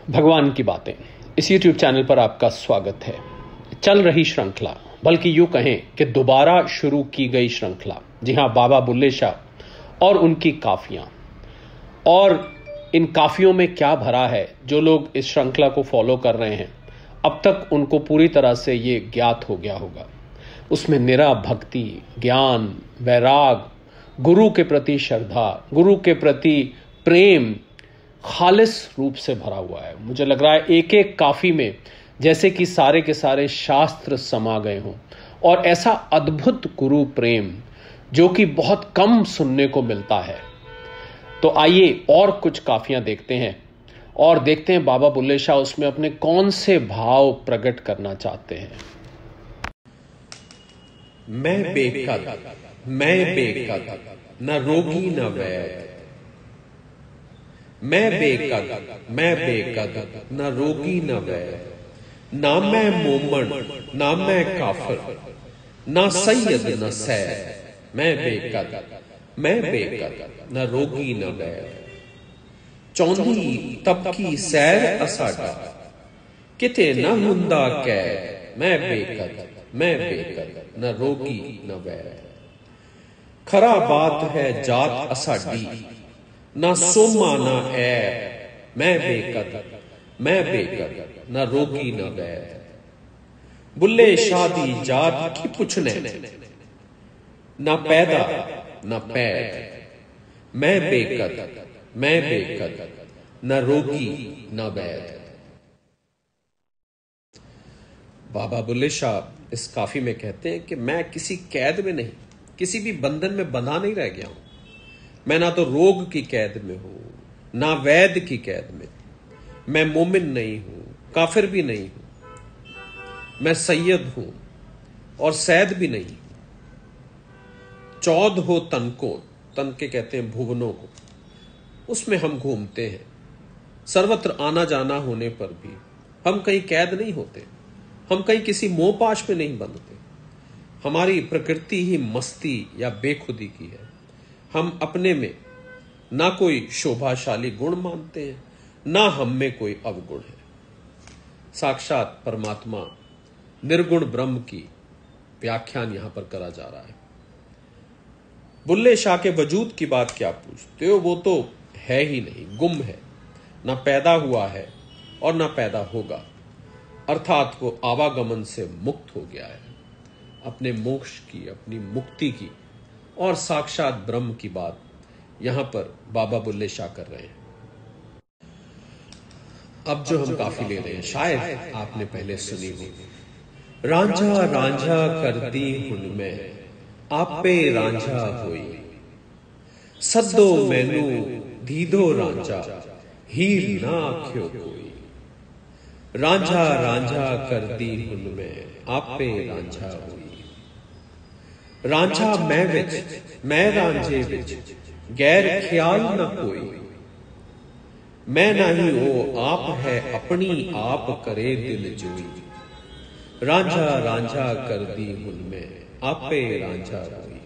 भगवान की बातें इस YouTube चैनल पर आपका स्वागत है। चल रही श्रृंखला, बल्कि यूं कहें कि दोबारा शुरू की गई श्रृंखला। जी हां, बाबा बुल्ले शाह और उनकी काफियां, और इन काफियों में क्या भरा है। जो लोग इस श्रृंखला को फॉलो कर रहे हैं, अब तक उनको पूरी तरह से ये ज्ञात हो गया होगा। उसमें निरा भक्ति, ज्ञान, वैराग, गुरु के प्रति श्रद्धा, गुरु के प्रति प्रेम खालिस रूप से भरा हुआ है। मुझे लग रहा है एक एक काफी में जैसे कि सारे के सारे शास्त्र समा गए हों, और ऐसा अद्भुत गुरु प्रेम जो कि बहुत कम सुनने को मिलता है। तो आइए और कुछ काफियां देखते हैं और देखते हैं बाबा बुल्ले शाह उसमें अपने कौन से भाव प्रकट करना चाहते हैं। मैं बेकद न रोगी न वैद। मैं बेकद न रोगी न वैद। ना मैं मोमन ना मैं काफिर, ना सैयद न सैद। मैं बेकद न रोगी न वैद। चौंधी तब की सैर असाडा, किते न हुंदा कैद। मैं बेकद न रोगी न वैद। खरा बात है जात असाडी, ना सोमा ना ऐब। मैं बेकद न रोगी न वैद। बुल्ले शाह दी जात की पुछने, ना पैदा न पैद। मैं बेकद न रोगी न वैद। बाबा बुल्ले शाह इस काफी में कहते हैं कि मैं किसी कैद में नहीं, किसी भी बंधन में बंधा नहीं रह गया हूं। मैं ना तो रोग की कैद में हूं, ना वैद की कैद में। मैं मोमिन नहीं हूं, काफिर भी नहीं हूं। मैं सैयद हूं और सैद भी नहीं हूं। चौद हो तन को, तन के कहते हैं भुवनों को, उसमें हम घूमते हैं। सर्वत्र आना जाना होने पर भी हम कहीं कैद नहीं होते, हम कहीं किसी मोहपाश में नहीं बंधते। हमारी प्रकृति ही मस्ती या बेखुदी की है। हम अपने में ना कोई शोभाशाली गुण मानते हैं, ना हम में कोई अवगुण है। साक्षात परमात्मा निर्गुण ब्रह्म की व्याख्यान यहां पर करा जा रहा है। बुल्ले शाह के वजूद की बात क्या पूछते हो, वो तो है ही नहीं, गुम है। ना पैदा हुआ है और ना पैदा होगा, अर्थात वो आवागमन से मुक्त हो गया है। अपने मोक्ष की, अपनी मुक्ति की और साक्षात ब्रह्म की बात यहां पर बाबा बुल्ले शाह कर रहे हैं। अब जो हम काफी ले रहे हैं, शायद आपने पहले सुनी हो। रांझा रांझा करती हुन में, आपे रांझा होई। सद्दो मैनू दीदो रांझा, हीर ना आख्यो कोई। रांझा रांझा करती हुन में, आपे रांझा होई। रांझा मैं विच, मैं रांझे विच, गैर ख्याल न कोई। मैं नहीं वो आप है, अपनी आप करे दिल जोई। रांझा रांझा कर दी हुन में, आपे रांझा होई।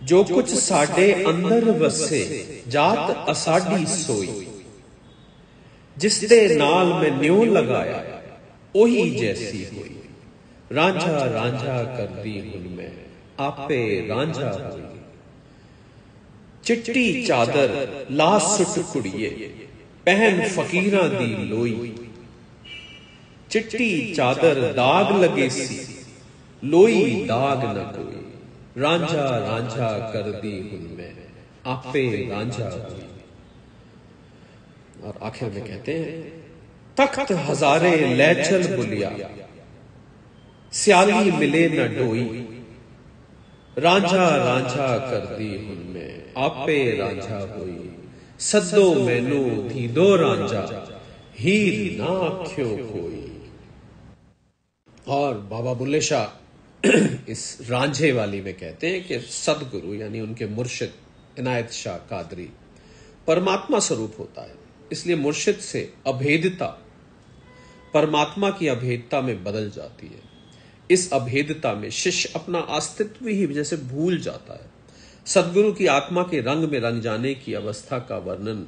जो कुछ साडे अंदर वसे, जात असाडी सोई। जिसदे नाल मैं न्यों लगाया, ओही जैसी होई। रांझा रांझा कर दी हुन में, आपे रांझा होई। चिट्टी चादर ला सुट कुड़िए, पहन फकीरां दी लोई। चिट्टी चादर दाग लगे सी, लोई दाग न कोई। रांझा रांझा कर दी हुन में, आपे रांझा होई। और आखिर में कहते हैं, तख्त हजारे ले चल बुलिया, स्याली मिले न डोई। रांझा रांझा कर दी हुन में, आपे रांझा होई। सद्दो मैनू दीदो रांझा, हीर ना आख्यो कोई। और बाबा बुल्ले शाह इस रांझे वाली में कहते हैं कि सदगुरु यानी उनके मुर्शिद इनायत शाह कादरी परमात्मा स्वरूप होता है। इसलिए मुर्शिद से अभेदता परमात्मा की अभेदता में बदल जाती है। इस अभेदता में शिष्य अपना अस्तित्व ही जैसे भूल जाता है। सदगुरु की आत्मा के रंग में रंग जाने की अवस्था का वर्णन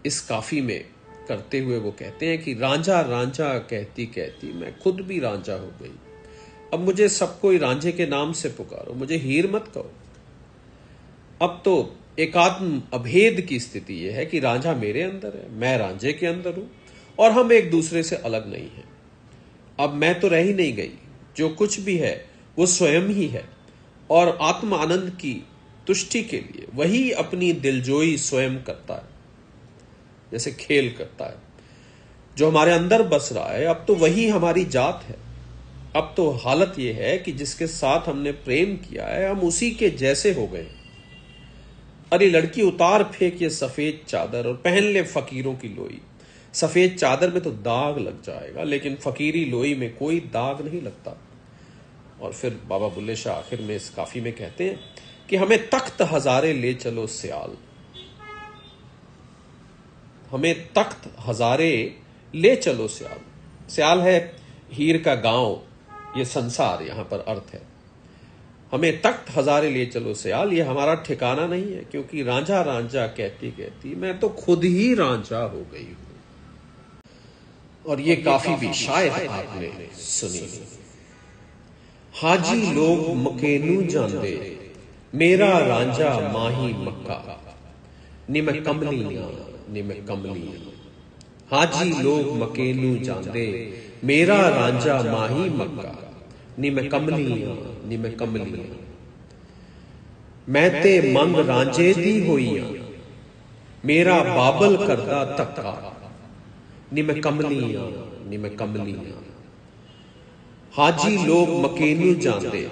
इस काफी में करते हुए वो कहते हैं कि रांझा रांझा कहती कहती मैं खुद भी रांझा हो गई। अब मुझे सब कोई रांझे के नाम से पुकारो, मुझे हीर मत कहो। अब तो एकात्म अभेद की स्थिति यह है कि रांझा मेरे अंदर है, मैं रांझे के अंदर हूं और हम एक दूसरे से अलग नहीं हैं। अब मैं तो रह ही नहीं गई, जो कुछ भी है वो स्वयं ही है और आत्म आनंद की तुष्टि के लिए वही अपनी दिलजोई स्वयं करता है, जैसे खेल करता है। जो हमारे अंदर बस रहा है अब तो वही हमारी जात है। अब तो हालत यह है कि जिसके साथ हमने प्रेम किया है हम उसी के जैसे हो गए। अरे लड़की उतार फेंक ये सफेद चादर और पहन ले फकीरों की लोई। सफेद चादर में तो दाग लग जाएगा लेकिन फकीरी लोई में कोई दाग नहीं लगता। और फिर बाबा बुल्ले शाह आखिर में इस काफी में कहते हैं कि हमें तख्त हजारे ले चलो सियाल, हमें तख्त हजारे ले चलो सियाल। सियाल है हीर का गांव, ये संसार यहां पर अर्थ है। हमें तख्त हजारे ले चलो सियाल, ये हमारा ठिकाना नहीं है, क्योंकि रांझा रांझा कहती कहती मैं तो खुद ही रांझा हो गई हूं। और ये काफी भी शायद आपने सुनी। हाजी लोग मकेनू जांदे मेरा रांझा माही मक्का, निम कमलियां निम कमलियां। हाजी लोग मकेनू जांदे मेरा रांझा माही मक्का, निम कमलियां निम कमलियां। मैं ते मंग रांझे दी होइयां मेरा बाबल करदा तक्का, निम कमलियां निम कमलियां। हाजी लोग मकेनू जांदे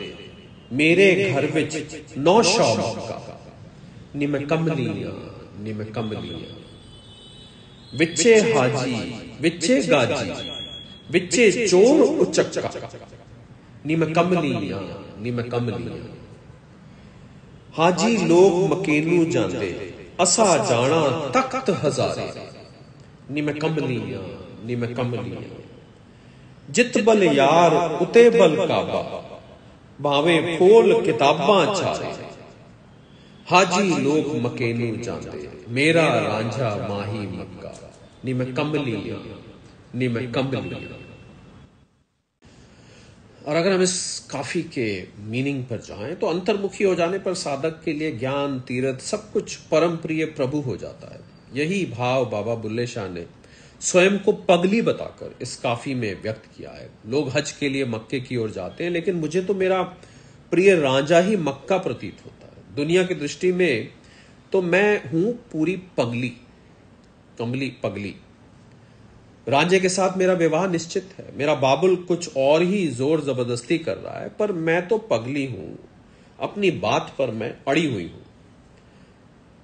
मेरे घर विच नौ शौका, निम कमलियां निम कमलियां। विचे हाजी विचे गाजी विचे चोर उचक्का, निम कमलियां निम कमलियां। हाजी लोग मकेनू जांदे असा जाना तख्त हजारे, निम कमलियां निम कमलियां। जित बल यार उते बल काबा भावे फोल किताबां चारे। हाजी लोग मकेनू जांदे मेरा रांझा माही मक्का, निम कमलियां निम कमलियां। और अगर हम इस काफी के मीनिंग पर जाएं तो अंतर्मुखी हो जाने पर साधक के लिए ज्ञान तीर्थ सब कुछ परम प्रिय प्रभु हो जाता है। यही भाव बाबा बुल्ले शाह ने स्वयं को पगली बताकर इस काफी में व्यक्त किया है। लोग हज के लिए मक्के की ओर जाते हैं लेकिन मुझे तो मेरा प्रिय रांझा ही मक्का प्रतीत होता है। दुनिया की दृष्टि में तो मैं हूं पूरी पगली, कमली पगली। रांझे के साथ मेरा विवाह निश्चित है, मेरा बाबुल कुछ और ही जोर जबरदस्ती कर रहा है, पर मैं तो पगली हूं, अपनी बात पर मैं अड़ी हुई हूं।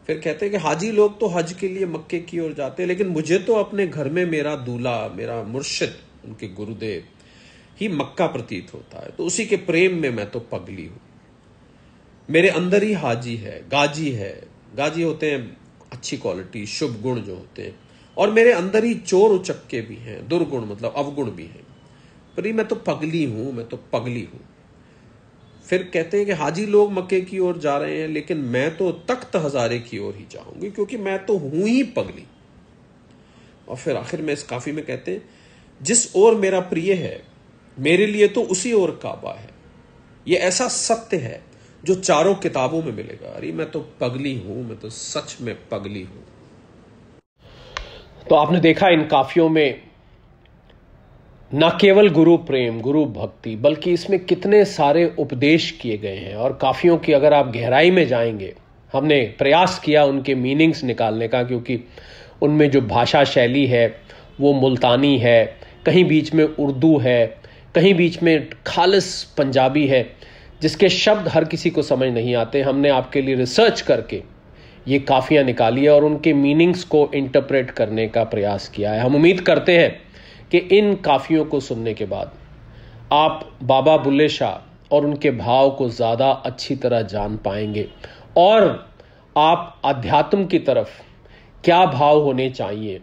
फिर कहते हैं कि हाजी लोग तो हज के लिए मक्के की ओर जाते हैं लेकिन मुझे तो अपने घर में मेरा दूल्हा, मेरा मुर्शिद, उनके गुरुदेव ही मक्का प्रतीत होता है। तो उसी के प्रेम में मैं तो पगली हूं। मेरे अंदर ही हाजी है, गाजी है। गाजी होते हैं अच्छी क्वालिटी, शुभ गुण जो होते हैं, और मेरे अंदर ही चोर उचक्के भी हैं, दुर्गुण मतलब अवगुण भी हैं। पर मैं तो पगली हूं, मैं तो पगली हूं। फिर कहते हैं कि हाजी लोग मक्के की ओर जा रहे हैं लेकिन मैं तो तख्त हजारे की ओर ही जाऊंगी, क्योंकि मैं तो हूं ही पगली। और फिर आखिर में इस काफी में कहते हैं जिस ओर मेरा प्रिय है मेरे लिए तो उसी ओर काबा है। यह ऐसा सत्य है जो चारों किताबों में मिलेगा। अरे मैं तो पगली हूं, मैं तो सच में पगली हूं। तो आपने देखा इन काफियों में न केवल गुरु प्रेम, गुरु भक्ति, बल्कि इसमें कितने सारे उपदेश किए गए हैं। और काफियों की अगर आप गहराई में जाएंगे, हमने प्रयास किया उनके मीनिंग्स निकालने का, क्योंकि उनमें जो भाषा शैली है वो मुल्तानी है, कहीं बीच में उर्दू है, कहीं बीच में खालिस पंजाबी है, जिसके शब्द हर किसी को समझ नहीं आते। हमने आपके लिए रिसर्च करके ये काफियाँ निकाली है और उनके मीनिंग्स को इंटरप्रेट करने का प्रयास किया है। हम उम्मीद करते हैं कि इन काफियों को सुनने के बाद आप बाबा बुल्ले शाह और उनके भाव को ज़्यादा अच्छी तरह जान पाएंगे और आप अध्यात्म की तरफ क्या भाव होने चाहिए,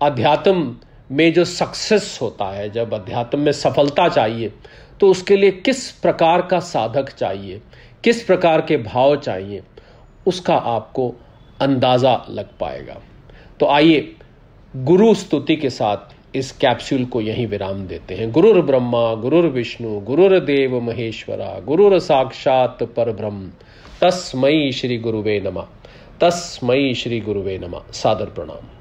अध्यात्म में जो सक्सेस होता है, जब अध्यात्म में सफलता चाहिए तो उसके लिए किस प्रकार का साधक चाहिए, किस प्रकार के भाव चाहिए, उसका आपको अंदाज़ा लग पाएगा। तो आइए गुरु स्तुति के साथ इस कैप्सूल को यहीं विराम देते हैं। गुरुर ब्रह्मा गुरुर विष्णु गुरुर्देव महेश्वरा गुरुर साक्षात परब्रह्म तस्मै श्री गुरुवे नमः। तस्मै श्री गुरुवे नमः। सादर प्रणाम।